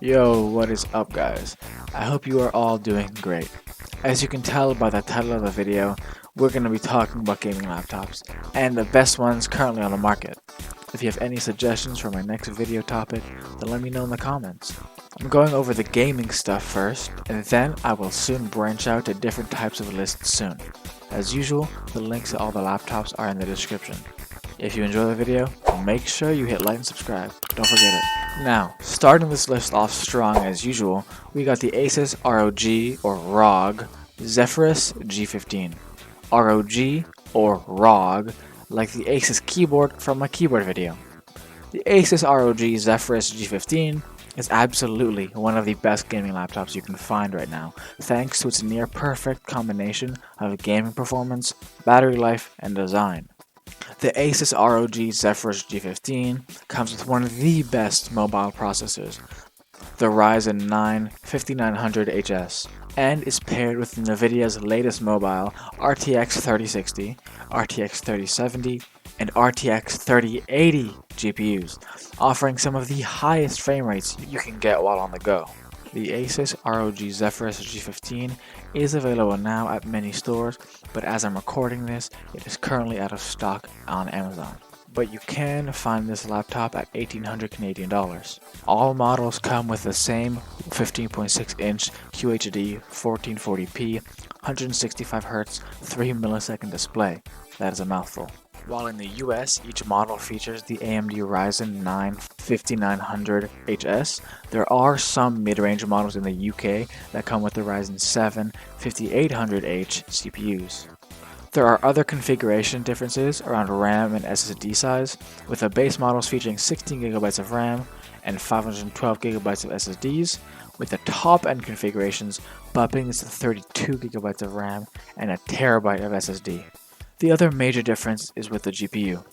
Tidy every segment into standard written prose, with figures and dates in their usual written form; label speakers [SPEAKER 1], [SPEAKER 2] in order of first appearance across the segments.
[SPEAKER 1] Yo, what is up guys? I hope you are all doing great. As you can tell by the title of the video, we're going to be talking about gaming laptops, and the best ones currently on the market. If you have any suggestions for my next video topic, then let me know in the comments. I'm going over the gaming stuff first, and then I will soon branch out to different types of lists soon. As usual, the links to all the laptops are in the description. If you enjoy the video, make sure you hit like and subscribe, don't forget it. Now, starting this list off strong as usual, we got the Asus ROG Zephyrus G15. ROG or ROG, like the Asus keyboard from my keyboard video. The Asus ROG Zephyrus G15 is absolutely one of the best gaming laptops you can find right now, thanks to its near perfect combination of gaming performance, battery life, and design. The Asus ROG Zephyrus G15 comes with one of the best mobile processors, the Ryzen 9 5900HS, and is paired with NVIDIA's latest mobile RTX 3060, RTX 3070, and RTX 3080 GPUs, offering some of the highest frame rates you can get while on the go. The Asus ROG Zephyrus G15 is available now at many stores, but as I'm recording this, it is currently out of stock on Amazon. But you can find this laptop at $1,800 Canadian dollars. All models come with the same 15.6-inch QHD 1440p 165Hz 3 millisecond display. That is a mouthful. While in the US, each model features the AMD Ryzen 9 5900HS, there are some mid-range models in the UK that come with the Ryzen 7 5800H CPUs. There are other configuration differences around RAM and SSD size, with the base models featuring 16GB of RAM and 512GB of SSDs, with the top-end configurations bumping to 32GB of RAM and a terabyte of SSD. The other major difference is with the GPU,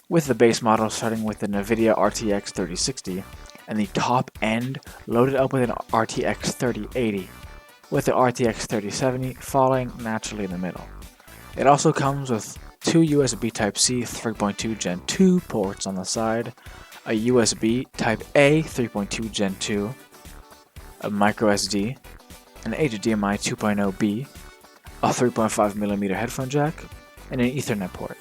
[SPEAKER 1] with the base model starting with the NVIDIA RTX 3060 and the top end loaded up with an RTX 3080, with the RTX 3070 falling naturally in the middle. It also comes with two USB Type-C 3.2 Gen 2 ports on the side, a USB Type-A 3.2 Gen 2, a microSD, an HDMI 2.0B, a 3.5mm headphone jack, and an Ethernet port.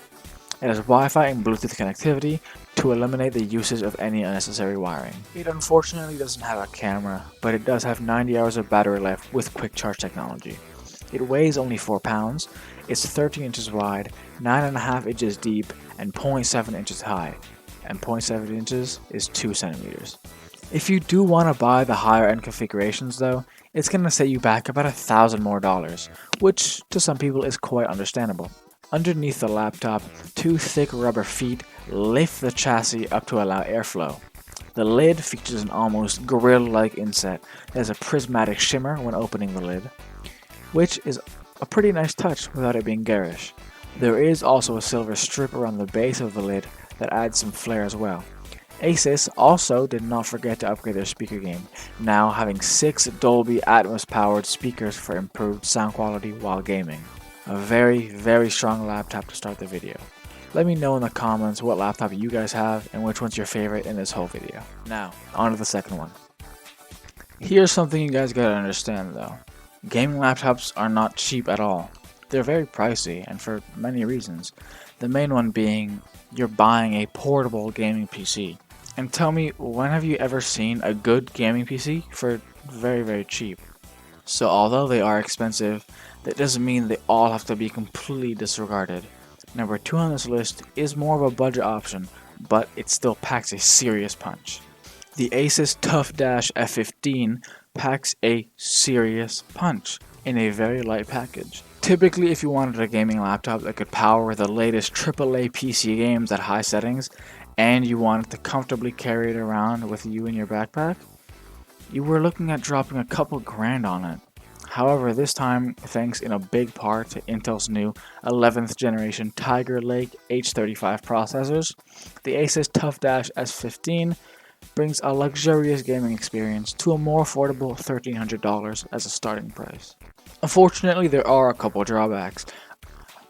[SPEAKER 1] It has Wi-Fi and Bluetooth connectivity to eliminate the usage of any unnecessary wiring. It unfortunately doesn't have a camera, but it does have 90 hours of battery life with quick charge technology. It weighs only 4 pounds, it's 13 inches wide, 9.5 inches deep, and 0.7 inches high, and 0.7 inches is 2 centimeters. If you do want to buy the higher end configurations though, it's going to set you back about $1,000 more, which to some people is quite understandable. Underneath the laptop, two thick rubber feet lift the chassis up to allow airflow. The lid features an almost grill-like inset that has a prismatic shimmer when opening the lid, which is a pretty nice touch without it being garish. There is also a silver strip around the base of the lid that adds some flair as well. Asus also did not forget to upgrade their speaker game, now having 6 Dolby Atmos powered speakers for improved sound quality while gaming. A very strong laptop to start the video. Let me know in the comments what laptop you guys have and which one's your favorite in this whole video. Now, on to the second one. Here's something you guys gotta understand though. Gaming laptops are not cheap at all. They're very pricey, and for many reasons. The main one being, you're buying a portable gaming PC. And tell me, when have you ever seen a good gaming PC for very cheap? So although they are expensive, that doesn't mean they all have to be completely disregarded. Number 2 on this list is more of a budget option, but it still packs a serious punch. The Asus TUF F15 packs a serious punch in a very light package. Typically, if you wanted a gaming laptop that could power the latest AAA PC games at high settings, and you wanted to comfortably carry it around with you in your backpack, you were looking at dropping a couple grand on it. However, this time, thanks in a big part to Intel's new 11th generation Tiger Lake H35 processors, the Asus TUF S15 brings a luxurious gaming experience to a more affordable $1,300 as a starting price. Unfortunately, there are a couple drawbacks.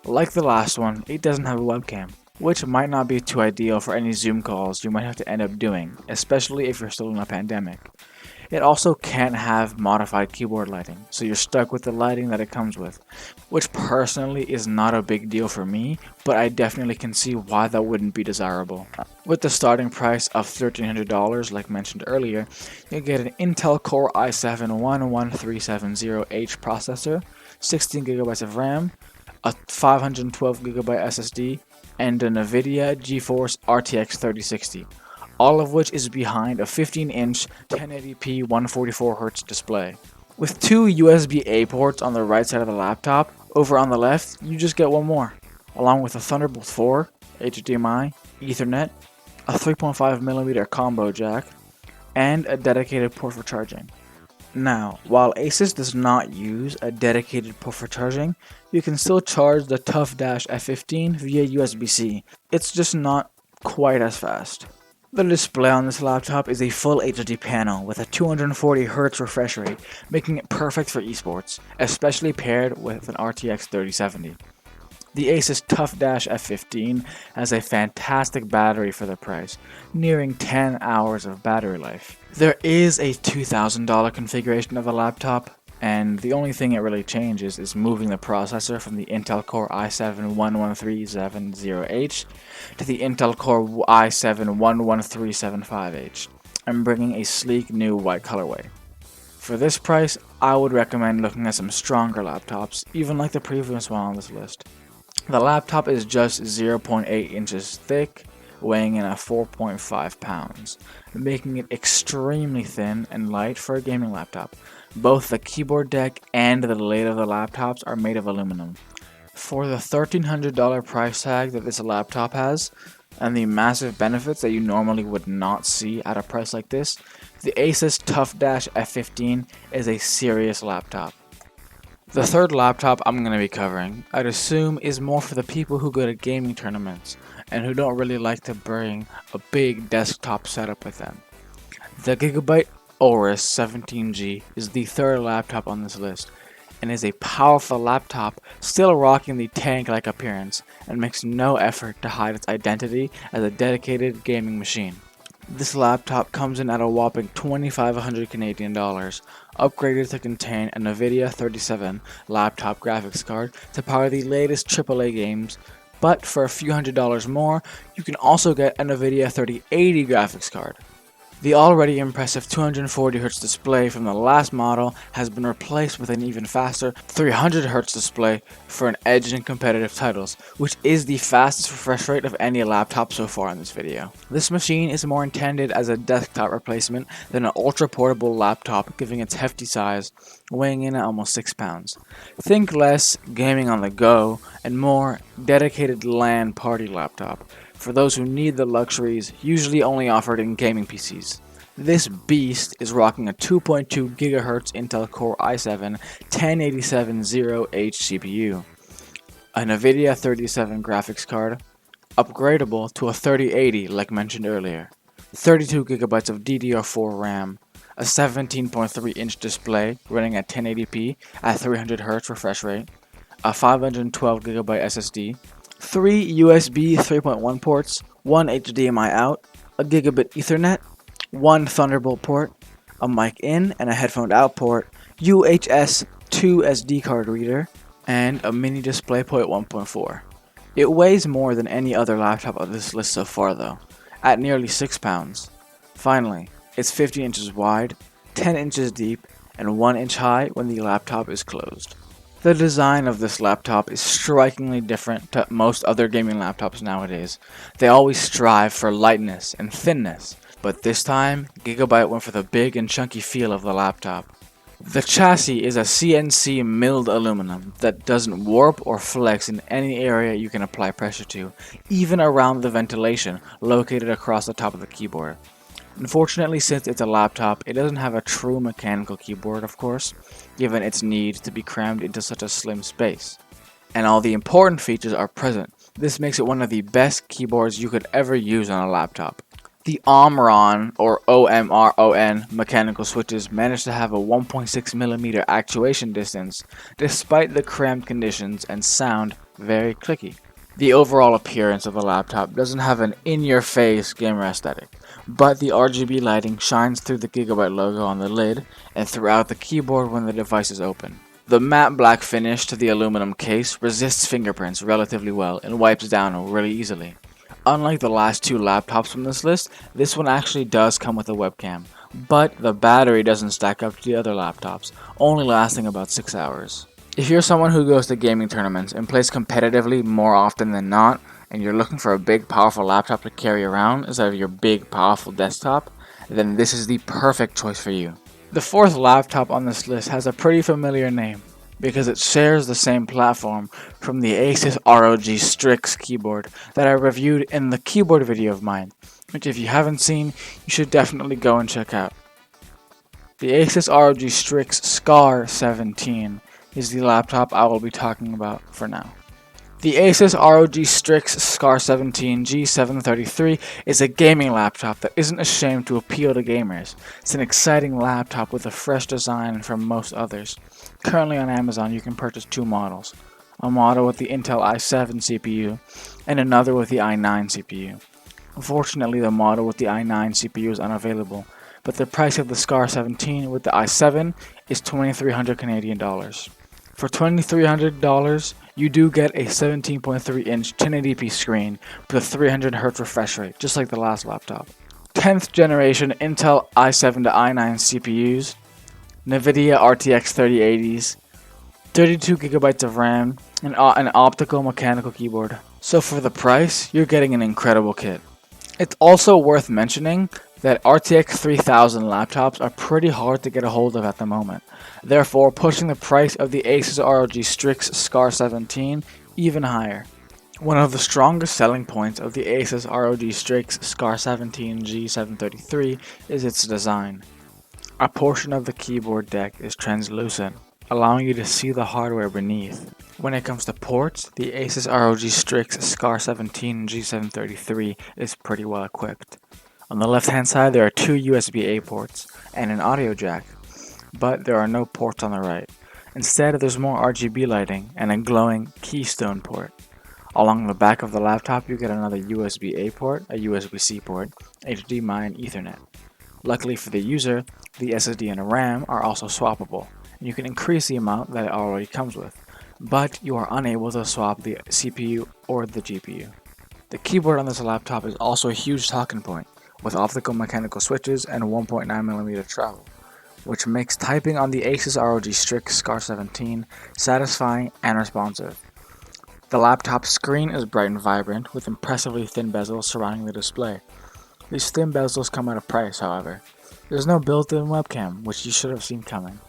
[SPEAKER 1] Like the last one, it doesn't have a webcam, which might not be too ideal for any Zoom calls you might have to end up doing, especially if you're still in a pandemic. It also can't have modified keyboard lighting, so you're stuck with the lighting that it comes with, which personally is not a big deal for me, but I definitely can see why that wouldn't be desirable. With the starting price of $1,300, like mentioned earlier, you get an Intel Core i7-11370H processor, 16GB of RAM, a 512GB SSD, and a NVIDIA GeForce RTX 3060. All of which is behind a 15-inch 1080p 144Hz display. With two USB-A ports on the right side of the laptop, over on the left, you just get one more, along with a Thunderbolt 4, HDMI, Ethernet, a 3.5mm combo jack, and a dedicated port for charging. Now, while Asus does not use a dedicated port for charging, you can still charge the TUF-F15 via USB-C. It's just not quite as fast. The display on this laptop is a full HD panel with a 240Hz refresh rate, making it perfect for esports, especially paired with an RTX 3070. The Asus TUF-F15 has a fantastic battery for the price, nearing 10 hours of battery life. There is a $2,000 configuration of the laptop, and the only thing it really changes is moving the processor from the Intel Core i7-11370H to the Intel Core i7-11375H, and bringing a sleek new white colorway. For this price, I would recommend looking at some stronger laptops, even like the previous one on this list. The laptop is just 0.8 inches thick, weighing in at 4.5 pounds, making it extremely thin and light for a gaming laptop. Both the keyboard deck and the lid of the laptops are made of aluminum. For the $1,300 price tag that this laptop has, and the massive benefits that you normally would not see at a price like this, the Asus TUF-F15 is a serious laptop. The third laptop I'm going to be covering, I'd assume, is more for the people who go to gaming tournaments and who don't really like to bring a big desktop setup with them. The Gigabyte Aorus 17G is the third laptop on this list, and is a powerful laptop still rocking the tank-like appearance and makes no effort to hide its identity as a dedicated gaming machine. This laptop comes in at a whopping $2,500 Canadian dollars, upgraded to contain a NVIDIA 37 laptop graphics card to power the latest AAA games, but for a few $100s more, you can also get a NVIDIA 3080 graphics card. The already impressive 240Hz display from the last model has been replaced with an even faster 300Hz display for an edge in competitive titles, which is the fastest refresh rate of any laptop so far in this video. This machine is more intended as a desktop replacement than an ultra-portable laptop, giving its hefty size, weighing in at almost 6 pounds. Think less gaming on the go, and more dedicated LAN party laptop, for those who need the luxuries usually only offered in gaming PCs. This beast is rocking a 2.2 GHz Intel Core i7-10870H CPU, a NVIDIA 37 graphics card, upgradable to a 3080 like mentioned earlier, 32 GB of DDR4 RAM, a 17.3 inch display running at 1080p at 300Hz refresh rate, a 512 GB SSD, 3 USB 3.1 ports, 1 HDMI out, a gigabit Ethernet, 1 Thunderbolt port, a mic in and a headphone out port, UHS 2 SD card reader, and a mini DisplayPort 1.4. It weighs more than any other laptop on this list so far though, at nearly 6 pounds. Finally, it's 50 inches wide, 10 inches deep, and 1 inch high when the laptop is closed. The design of this laptop is strikingly different to most other gaming laptops nowadays. They always strive for lightness and thinness, but this time, Gigabyte went for the big and chunky feel of the laptop. The chassis is a CNC milled aluminum that doesn't warp or flex in any area you can apply pressure to, even around the ventilation located across the top of the keyboard. Unfortunately, since it's a laptop, it doesn't have a true mechanical keyboard, of course, given its need to be crammed into such a slim space. And all the important features are present. This makes it one of the best keyboards you could ever use on a laptop. The Omron, or OMRON, mechanical switches managed to have a 1.6mm actuation distance, despite the cramped conditions, and sound very clicky. The overall appearance of the laptop doesn't have an in-your-face gamer aesthetic, but the RGB lighting shines through the Gigabyte logo on the lid and throughout the keyboard when the device is open. The matte black finish to the aluminum case resists fingerprints relatively well and wipes down really easily. Unlike the last two laptops from this list, this one actually does come with a webcam, but the battery doesn't stack up to the other laptops, only lasting about 6 hours. If you're someone who goes to gaming tournaments and plays competitively more often than not, and you're looking for a big powerful laptop to carry around instead of your big powerful desktop, then this is the perfect choice for you. The fourth laptop on this list has a pretty familiar name, because it shares the same platform from the Asus ROG Strix keyboard that I reviewed in the keyboard video of mine, which if you haven't seen, you should definitely go and check out. The Asus ROG Strix Scar 17 is the laptop I will be talking about for now. The Asus ROG Strix Scar 17 G733 is a gaming laptop that isn't ashamed to appeal to gamers. It's an exciting laptop with a fresh design from most others. Currently on Amazon you can purchase two models, a model with the Intel i7 CPU and another with the i9 CPU. Unfortunately, the model with the i9 CPU is unavailable, but the price of the Scar 17 with the i7 is $2,300 Canadian dollars. For $2,300, you do get a 17.3-inch 1080p screen with a 300Hz refresh rate, just like the last laptop. 10th generation Intel i7 to i9 CPUs, NVIDIA RTX 3080s, 32GB of RAM, and an optical mechanical keyboard. So for the price, you're getting an incredible kit. It's also worth mentioning that RTX 3000 laptops are pretty hard to get a hold of at the moment, therefore pushing the price of the Asus ROG Strix Scar 17 even higher. One of the strongest selling points of the Asus ROG Strix Scar 17 G733 is its design. A portion of the keyboard deck is translucent, allowing you to see the hardware beneath. When it comes to ports, the Asus ROG Strix Scar 17 G733 is pretty well equipped. On the left hand side there are two USB-A ports and an audio jack, but there are no ports on the right. Instead there's more RGB lighting and a glowing keystone port. Along the back of the laptop you get another USB-A port, a USB-C port, HDMI and Ethernet. Luckily for the user, the SSD and RAM are also swappable, and you can increase the amount that it already comes with, but you are unable to swap the CPU or the GPU. The keyboard on this laptop is also a huge talking point, with optical mechanical switches and 1.9mm travel, which makes typing on the Asus ROG Strix Scar 17 satisfying and responsive. The laptop's screen is bright and vibrant, with impressively thin bezels surrounding the display. These thin bezels come at a price, however. There's no built-in webcam, which you should have seen coming.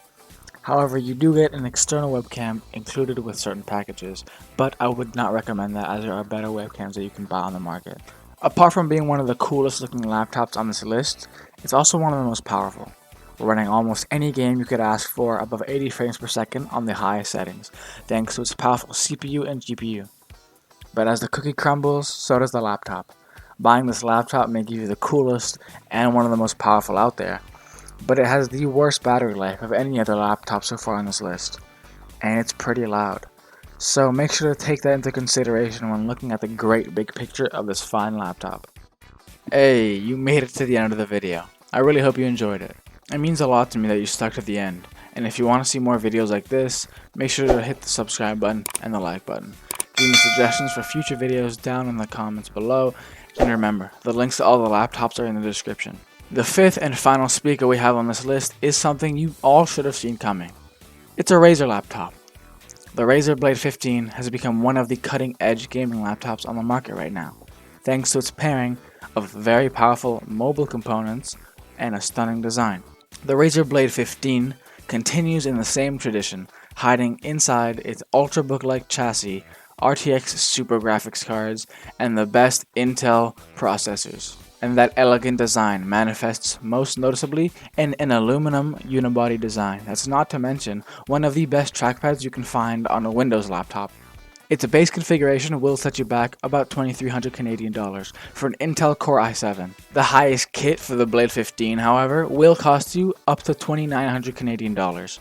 [SPEAKER 1] However, you do get an external webcam included with certain packages, but I would not recommend that as there are better webcams that you can buy on the market. Apart from being one of the coolest looking laptops on this list, it's also one of the most powerful, running almost any game you could ask for above 80 frames per second on the highest settings, thanks to its powerful CPU and GPU. But as the cookie crumbles, so does the laptop. Buying this laptop may give you the coolest and one of the most powerful out there, but it has the worst battery life of any other laptop so far on this list, and it's pretty loud. So make sure to take that into consideration when looking at the great big picture of this fine laptop. Hey, you made it to the end of the video. I really hope you enjoyed it. It means a lot to me that you stuck to the end, and if you want to see more videos like this, make sure to hit the subscribe button and the like button. Give me suggestions for future videos down in the comments below, and remember, the links to all the laptops are in the description. The fifth and final speaker we have on this list is something you all should have seen coming. It's a Razer laptop. The Razer Blade 15 has become one of the cutting-edge gaming laptops on the market right now, thanks to its pairing of very powerful mobile components and a stunning design. The Razer Blade 15 continues in the same tradition, hiding inside its ultrabook-like chassis, RTX Super graphics cards, and the best Intel processors. And that elegant design manifests most noticeably in an aluminum unibody design. That's not to mention one of the best trackpads you can find on a Windows laptop. Its base configuration will set you back about $2,300 Canadian dollars for an Intel Core i7. The highest kit for the Blade 15, however, will cost you up to $2,900 Canadian dollars.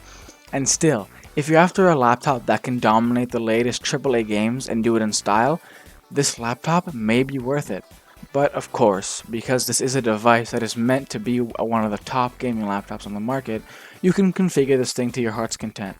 [SPEAKER 1] And still, if you're after a laptop that can dominate the latest AAA games and do it in style, This laptop may be worth it, but of course, because this is a device that is meant to be one of the top gaming laptops on the market, you can configure this thing to your heart's content,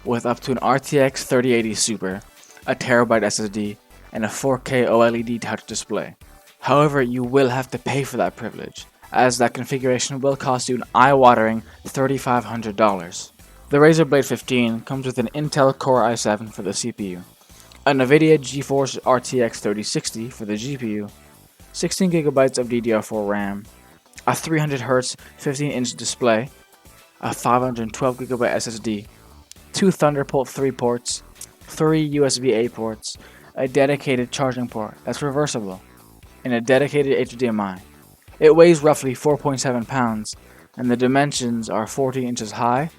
[SPEAKER 1] with up to an RTX 3080 Super, a TB SSD, and a 4K OLED touch display. However, you will have to pay for that privilege, as that configuration will cost you an eye-watering $3,500. The Razer Blade 15 comes with an Intel Core i7 for the CPU, a NVIDIA GeForce RTX 3060 for the GPU, 16GB of DDR4 RAM, a 300Hz 15-inch display, a 512GB SSD, 2 Thunderbolt 3 ports, 3 USB-A ports, a dedicated charging port that's reversible, and a dedicated HDMI. It weighs roughly 4.7 pounds, and the dimensions are 14 inches high,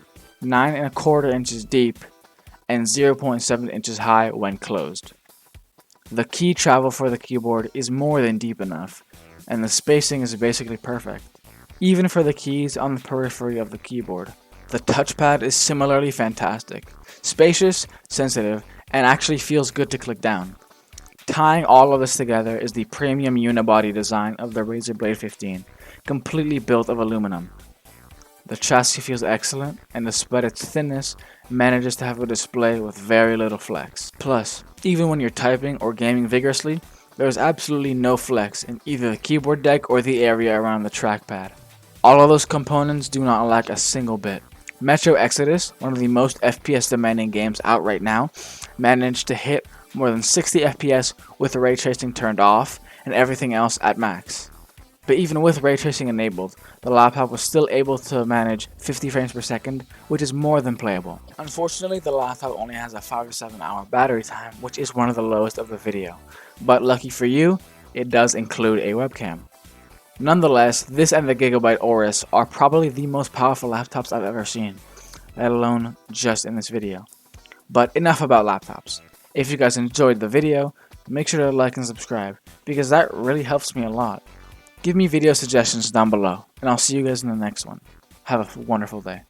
[SPEAKER 1] 9¼ inches deep, and 0.7 inches high when closed. The key travel for the keyboard is more than deep enough, and the spacing is basically perfect, even for the keys on the periphery of the keyboard. The touchpad is similarly fantastic, spacious, sensitive, and actually feels good to click down. Tying all of this together is the premium unibody design of the Razer Blade 15, completely built of aluminum. The chassis feels excellent, and despite its thinness, manages to have a display with very little flex. Plus, even when you're typing or gaming vigorously, there is absolutely no flex in either the keyboard deck or the area around the trackpad. All of those components do not lack a single bit. Metro Exodus, one of the most FPS demanding games out right now, managed to hit more than 60 FPS with the ray tracing turned off and everything else at max. But even with ray tracing enabled, the laptop was still able to manage 50 frames per second, which is more than playable. Unfortunately, the laptop only has a 5 to 7 hour battery time, which is one of the lowest of the video. But lucky for you, it does include a webcam. Nonetheless, this and the Gigabyte Aorus are probably the most powerful laptops I've ever seen, let alone just in this video. But enough about laptops. If you guys enjoyed the video, make sure to like and subscribe, because that really helps me a lot. Give me video suggestions down below, and I'll see you guys in the next one. Have a wonderful day.